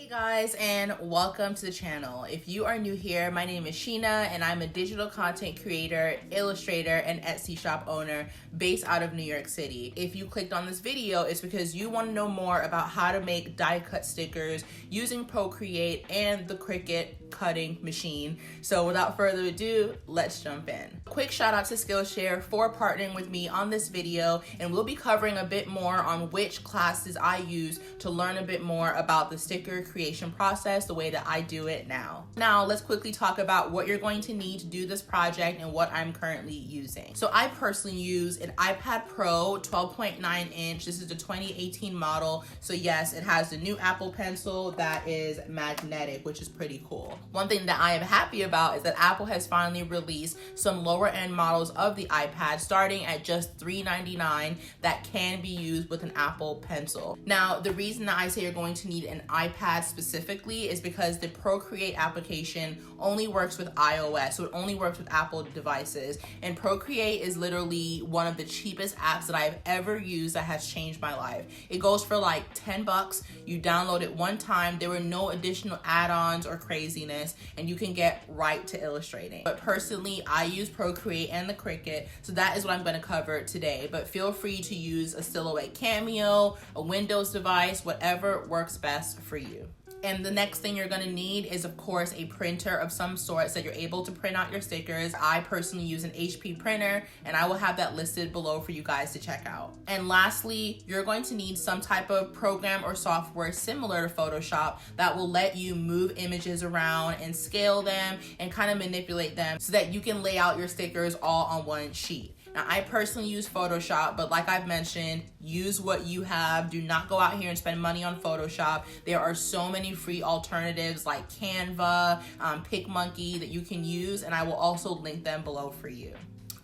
Hey guys, and welcome to the channel. If you are new here, my name is Sheena and I'm a digital content creator, illustrator, and Etsy shop owner based out of New York City. If you clicked on this video, it's because you want to know more about how to make die cut stickers using Procreate and the Cricut cutting machine. So without further ado, let's jump in. Quick shout out to Skillshare for partnering with me on this video, and we'll be covering a bit more on which classes I use to learn a bit more about the sticker creation process the way that I do it now. Now let's quickly talk about what you're going to need to do this project and what I'm currently using. So I personally use an iPad Pro 12.9 inch. This is the 2018 model. So yes, it has the new Apple Pencil that is magnetic, which is pretty cool. One thing that I am happy about is that Apple has finally released some lower end models of the iPad starting at just $399 that can be used with an Apple Pencil. Now, the reason that I say you're going to need an iPad specifically is because the Procreate application only works with iOS, so it only works with Apple devices. And Procreate is literally one of the cheapest apps that I've ever used that has changed my life. It goes for like 10 bucks. You download it one time. There were no additional add-ons or craziness, and you can get right to illustrating. But personally, I use Procreate and the Cricut, so that is what I'm going to cover today. But feel free to use a Silhouette Cameo, a Windows device, whatever works best for you. And the next thing you're gonna need is, of course, a printer of some sort so that you're able to print out your stickers. I personally use an HP printer, and I will have that listed below for you guys to check out. And lastly, you're going to need some type of program or software similar to Photoshop that will let you move images around and scale them and kind of manipulate them so that you can lay out your stickers all on one sheet. Now, I personally use Photoshop, but like I've mentioned, use what you have. Do not go out here and spend money on Photoshop. There are so many free alternatives like Canva, PicMonkey that you can use, and I will also link them below for you.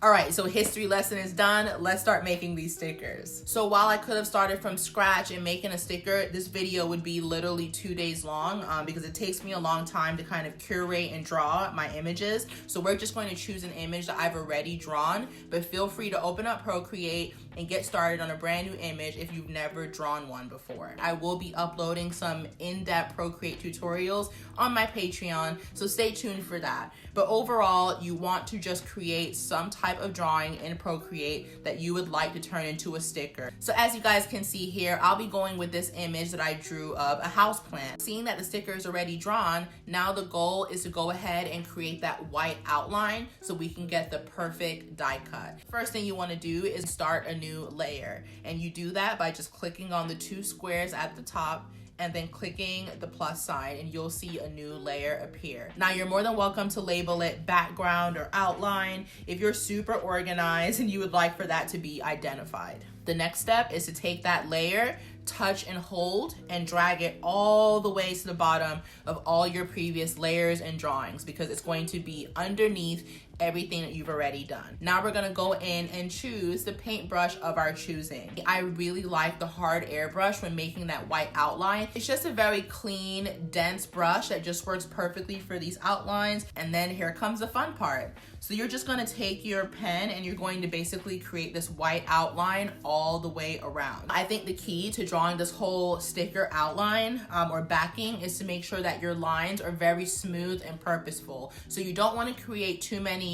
All right, so history lesson is done. Let's start making these stickers. So while I could have started from scratch and making a sticker, this video would be literally 2 days long because it takes me a long time to kind of curate and draw my images. So we're just going to choose an image that I've already drawn, but feel free to open up Procreate and get started on a brand new image if you've never drawn one before. I will be uploading some in-depth Procreate tutorials on my Patreon, so stay tuned for that. But overall, you want to just create some type of drawing in Procreate that you would like to turn into a sticker. So as you guys can see here, I'll be going with this image that I drew of a house plant. Seeing that the sticker is already drawn, now the goal is to go ahead and create that white outline so we can get the perfect die cut. First thing you want to do is start a new layer, and you do that by just clicking on the two squares at the top and then clicking the plus sign, and you'll see a new layer appear. Now, you're more than welcome to label it background or outline if you're super organized and you would like for that to be identified. The next step is to take that layer, touch and hold, and drag it all the way to the bottom of all your previous layers and drawings because it's going to be underneath everything that you've already done. Now we're gonna go in and choose the paintbrush of our choosing. I really like the hard airbrush when making that white outline. It's just a very clean, dense brush that just works perfectly for these outlines. And then here comes the fun part. So you're just gonna take your pen and you're going to basically create this white outline all the way around. I think the key to drawing this whole sticker outline or backing is to make sure that your lines are very smooth and purposeful. So you don't wanna create too many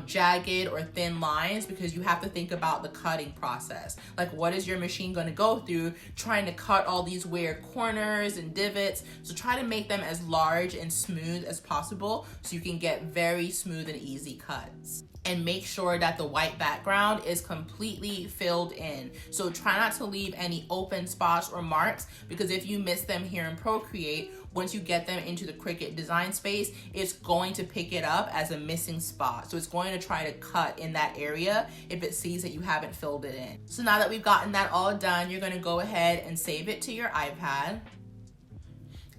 jagged or thin lines because you have to think about the cutting process. Like, what is your machine going to go through trying to cut all these weird corners and divots? So try to make them as large and smooth as possible so you can get very smooth and easy cuts. And make sure that the white background is completely filled in. So try not to leave any open spots or marks because if you miss them here in Procreate, once you get them into the Cricut design space, it's going to pick it up as a missing spot. So it's going to try to cut in that area if it sees that you haven't filled it in. So now that we've gotten that all done, you're gonna go ahead and save it to your iPad.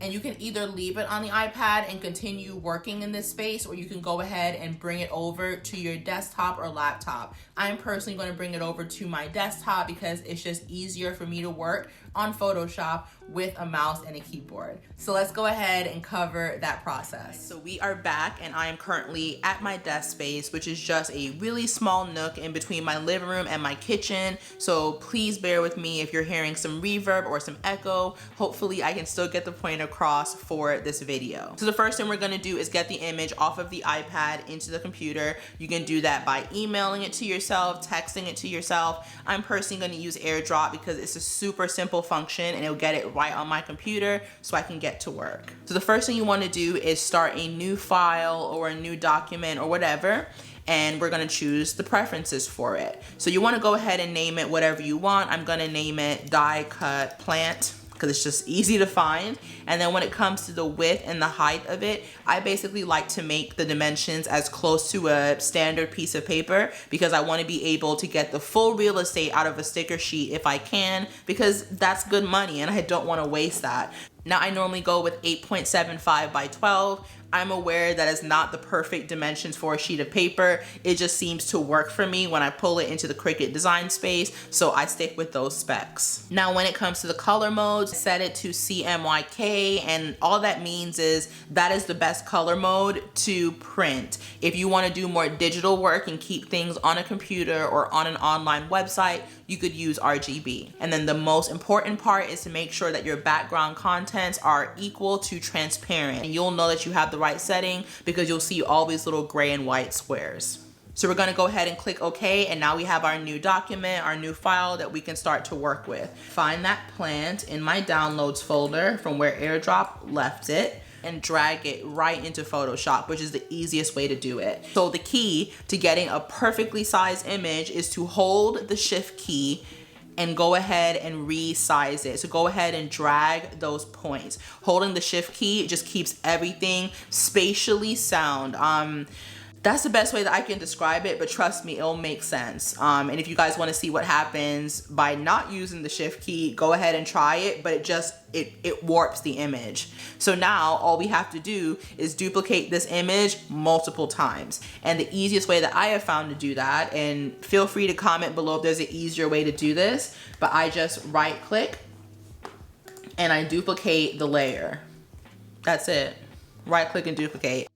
And you can either leave it on the iPad and continue working in this space, or you can go ahead and bring it over to your desktop or laptop. I'm personally going to bring it over to my desktop because it's just easier for me to work on Photoshop with a mouse and a keyboard. So let's go ahead and cover that process. So we are back and I am currently at my desk space, which is just a really small nook in between my living room and my kitchen. So please bear with me if you're hearing some reverb or some echo. Hopefully I can still get the point across for this video. So the first thing we're gonna do is get the image off of the iPad into the computer. You can do that by emailing it to yourself, texting it to yourself. I'm personally gonna use AirDrop because it's a super simple function and it'll get it right on my computer so I can get to work. So the first thing you want to do is start a new file or a new document or whatever, and we're gonna choose the preferences for it. So you want to go ahead and name it whatever you want. I'm gonna name it die cut plant because it's just easy to find. And then when it comes to the width and the height of it, I basically like to make the dimensions as close to a standard piece of paper because I want to be able to get the full real estate out of a sticker sheet if I can, because that's good money and I don't want to waste that. Now I normally go with 8.75 by 12. I'm aware that is not the perfect dimensions for a sheet of paper. It just seems to work for me when I pull it into the Cricut design space, so I stick with those specs. Now when it comes to the color modes, set it to CMYK, and all that means is that is the best color mode to print. If you want to do more digital work and keep things on a computer or on an online website, you could use RGB. And then the most important part is to make sure that your background contents are equal to transparent. And you'll know that you have the right setting because you'll see all these little gray and white squares. So we're gonna go ahead and click OK, and now we have our new document, our new file that we can start to work with. Find that plant in my downloads folder from where AirDrop left it, and drag it right into Photoshop, which is the easiest way to do it. So the key to getting a perfectly sized image is to hold the shift key and go ahead and resize it. So go ahead and drag those points. Holding the shift key just keeps everything spatially sound. That's the best way that I can describe it, but trust me, it'll make sense. And if you guys want to see what happens by not using the shift key, go ahead and try it, but it warps the image. So now all we have to do is duplicate this image multiple times. And the easiest way that I have found to do that, and feel free to comment below if there's an easier way to do this, but I just right click and I duplicate the layer. That's it. Right click and duplicate.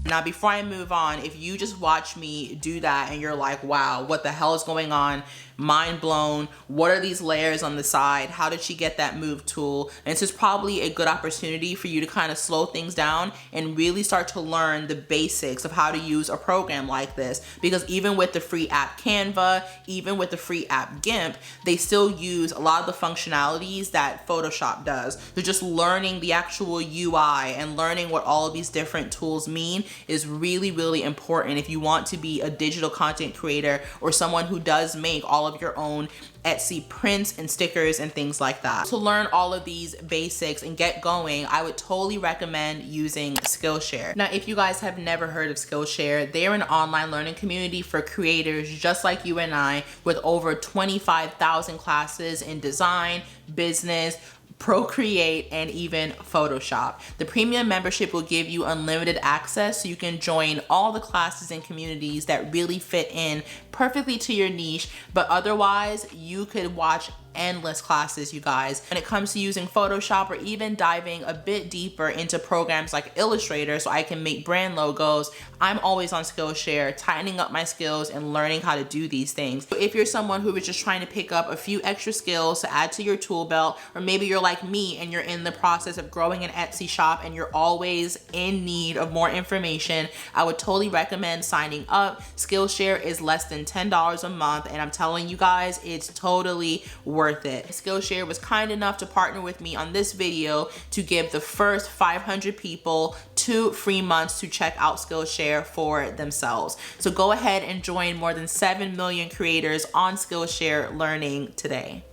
Now, before I move on, if you just watch me do that and you're like, wow, what the hell is going on? Mind blown. What are these layers on the side? How did she get that move tool? And this is probably a good opportunity for you to kind of slow things down and really start to learn the basics of how to use a program like this. Because even with the free app Canva, even with the free app GIMP, they still use a lot of the functionalities that Photoshop does. So just learning the actual UI and learning what all of these different tools mean is really, really important if you want to be a digital content creator or someone who does make all of your own Etsy prints and stickers and things like that. To learn all of these basics and get going, I would totally recommend using Skillshare. Now, if you guys have never heard of Skillshare, they're an online learning community for creators just like you and I, with over 25,000 classes in design, business, Procreate, and even Photoshop. The premium membership will give you unlimited access so you can join all the classes and communities that really fit in perfectly to your niche, but otherwise you could watch endless classes, you guys. When it comes to using Photoshop or even diving a bit deeper into programs like Illustrator so I can make brand logos, I'm always on Skillshare, tightening up my skills and learning how to do these things. So if you're someone who is just trying to pick up a few extra skills to add to your tool belt, or maybe you're like me and you're in the process of growing an Etsy shop and you're always in need of more information, I would totally recommend signing up. Skillshare is less than $10 a month, and I'm telling you guys, it's totally worth worth it. Skillshare was kind enough to partner with me on this video to give the first 500 people 2 free months to check out Skillshare for themselves. So go ahead and join more than 7 million creators on Skillshare learning today.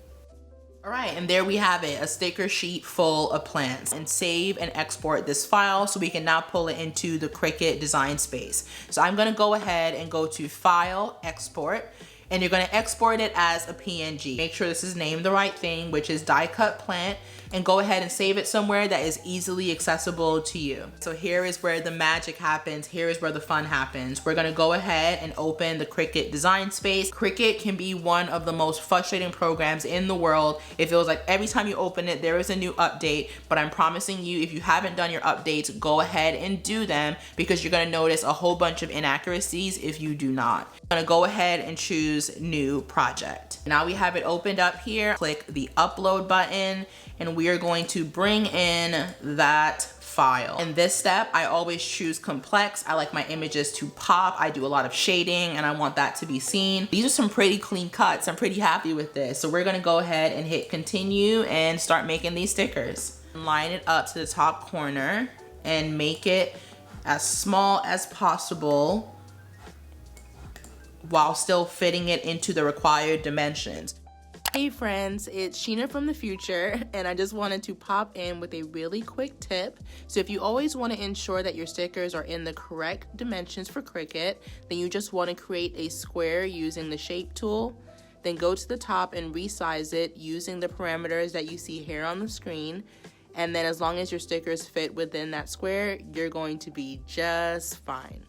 All right, and there we have it, a sticker sheet full of plants. And save and export this file so we can now pull it into the Cricut design space. So I'm gonna go ahead and go to File, Export, and you're gonna export it as a PNG. Make sure this is named the right thing, which is die cut plant, and go ahead and save it somewhere that is easily accessible to you. So here is where the magic happens. Here is where the fun happens. We're gonna go ahead and open the Cricut design space. Cricut can be one of the most frustrating programs in the world. It feels like every time you open it, there is a new update, but I'm promising you, if you haven't done your updates, go ahead and do them because you're gonna notice a whole bunch of inaccuracies if you do not. I'm gonna go ahead and choose new project. Now we have it opened up here. Click the upload button and we are going to bring in that file. In this step, I always choose complex. I like my images to pop. I do a lot of shading and I want that to be seen. These are some pretty clean cuts. I'm pretty happy with this. So we're gonna go ahead and hit continue and start making these stickers. Line it up to the top corner and make it as small as possible while still fitting it into the required dimensions. Hey friends, it's Sheena from the future, and I just wanted to pop in with a really quick tip. So if you always want to ensure that your stickers are in the correct dimensions for Cricut, then you just want to create a square using the shape tool. Then go to the top and resize it using the parameters that you see here on the screen. And then as long as your stickers fit within that square, you're going to be just fine.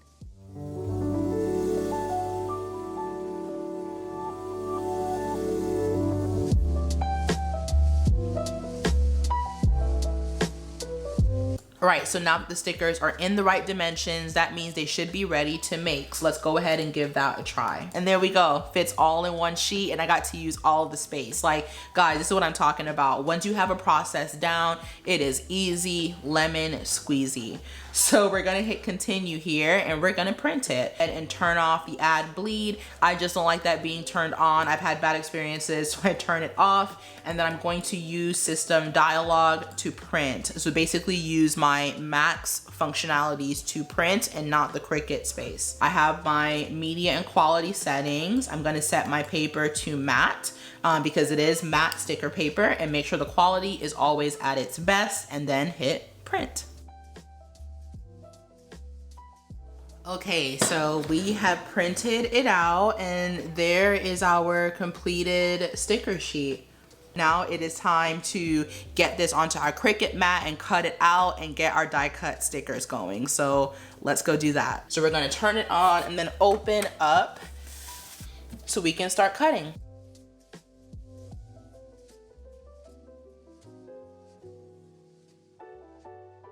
All right, so now that the stickers are in the right dimensions, that means they should be ready to make. So let's go ahead and give that a try. And there we go, fits all in one sheet, and I got to use all of the space. Like, guys, this is what I'm talking about. Once you have a process down, it is easy, lemon squeezy. So we're gonna hit continue here and we're gonna print it and turn off the add bleed. I just don't like that being turned on. I've had bad experiences, so I turn it off, and then I'm going to use system dialog to print. So basically use my max functionalities to print and not the Cricut space. I have my media and quality settings. I'm gonna set my paper to matte because it is matte sticker paper, and make sure the quality is always at its best, and then hit print. Okay, so we have printed it out and there is our completed sticker sheet. Now it is time to get this onto our Cricut mat and cut it out and get our die cut stickers going. So let's go do that. So we're gonna turn it on and then open up so we can start cutting.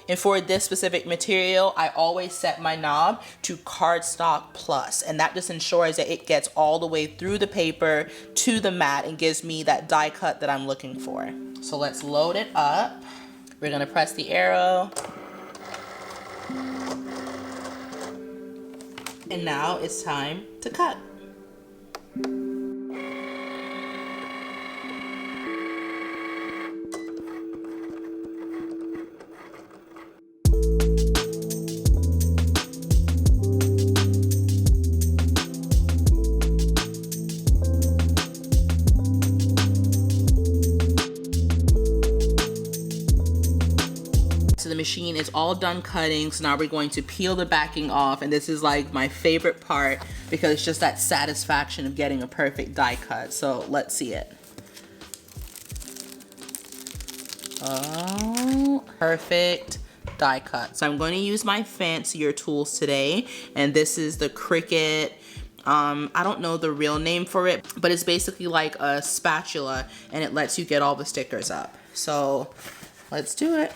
And for this specific material, I always set my knob to cardstock plus, and that just ensures that it gets all the way through the paper to the mat and gives me that die cut that I'm looking for. So let's load it up. We're gonna press the arrow. And now it's time to cut. So the machine is all done cutting, so now we're going to peel the backing off, and this is like my favorite part because it's just that satisfaction of getting a perfect die cut. So let's see it. Oh, perfect die cut. So I'm going to use my fancier tools today, and this is the Cricut, I don't know the real name for it, but it's basically like a spatula and it lets you get all the stickers up. So let's do it.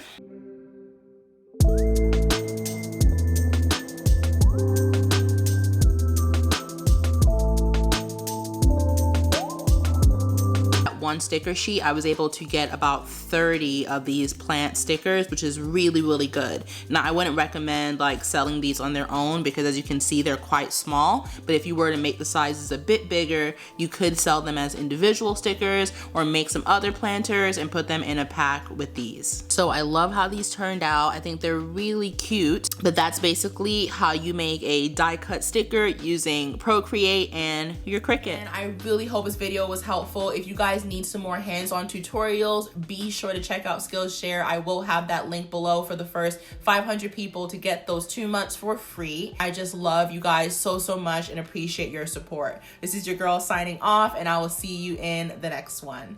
one sticker sheet, I was able to get about 30 of these plant stickers, which is really, really good. Now, I wouldn't recommend like selling these on their own because as you can see, they're quite small. But if you were to make the sizes a bit bigger, you could sell them as individual stickers or make some other planters and put them in a pack with these. So I love how these turned out. I think they're really cute, but that's basically how you make a die cut sticker using Procreate and your Cricut. And I really hope this video was helpful. If you guys need some more hands-on tutorials, be sure to check out Skillshare. I will have that link below for the first 500 people to get those 2 months for free. I just love you guys so much and appreciate your support. This is your girl signing off, and I will see you in the next one.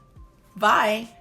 Bye.